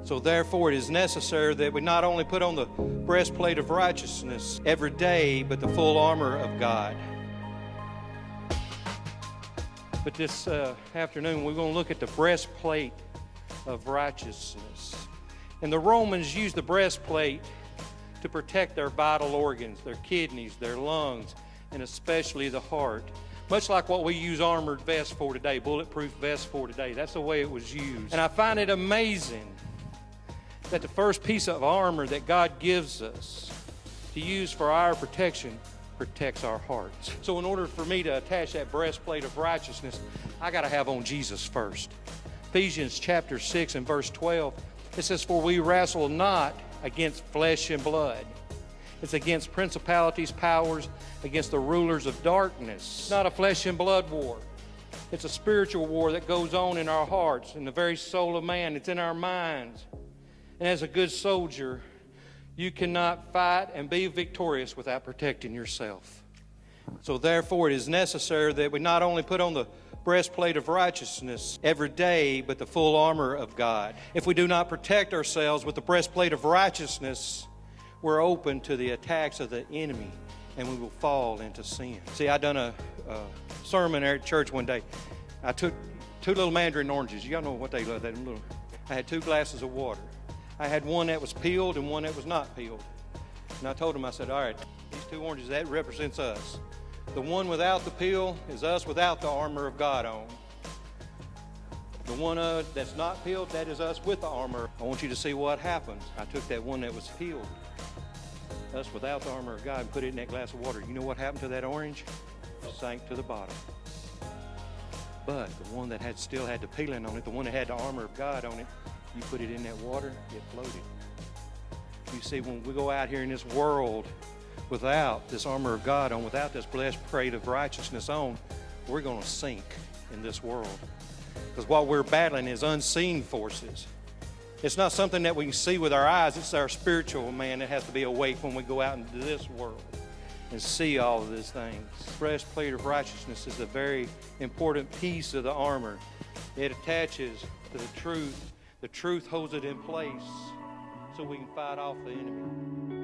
So therefore it is necessary that we not only put on the breastplate of righteousness every day, but the full armor of God. But this afternoon we're going to look at the breastplate of righteousness. And the Romans used the breastplate to protect their vital organs, their kidneys, their lungs, and especially the heart. Much like what we use armored vests for today, bulletproof vests for today. That's the way it was used. And I find it amazing that the first piece of armor that God gives us to use for our protection protects our hearts. So in order for me to attach that breastplate of righteousness, I got to have on Jesus first. Ephesians chapter 6 and verse 12, it says, "For we wrestle not against flesh and blood." It's against principalities, powers, against the rulers of darkness. It's not a flesh and blood war. It's a spiritual war that goes on in our hearts, in the very soul of man. It's in our minds. And as a good soldier, you cannot fight and be victorious without protecting yourself. So therefore it is necessary that we not only put on the breastplate of righteousness every day, but the full armor of God. If we do not protect ourselves with the breastplate of righteousness, we're open to the attacks of the enemy, and we will fall into sin. See, I done a sermon there at church one day. I took 2 little mandarin oranges. You all know what they look like. I had 2 glasses of water. I had one that was peeled and one that was not peeled. And I told them, I said, all right, these 2 oranges, that represents us. The one without the peel is us without the armor of God on. The one that's not peeled, that is us with the armor. I want you to see what happens. I took that one that was peeled, us without the armor of God, and put it in that glass of water. You know what happened to that orange? It sank to the bottom. But the one that still had the peeling on it, the one that had the armor of God on it, you put it in that water, it floated. You see, when we go out here in this world without this armor of God on, without this breastplate of righteousness on, we're going to sink in this world. Because what we're battling is unseen forces. It's not something that we can see with our eyes. It's our spiritual man that has to be awake when we go out into this world and see all of these things. Breastplate of righteousness is a very important piece of the armor. It attaches to the truth. The truth holds it in place so we can fight off the enemy.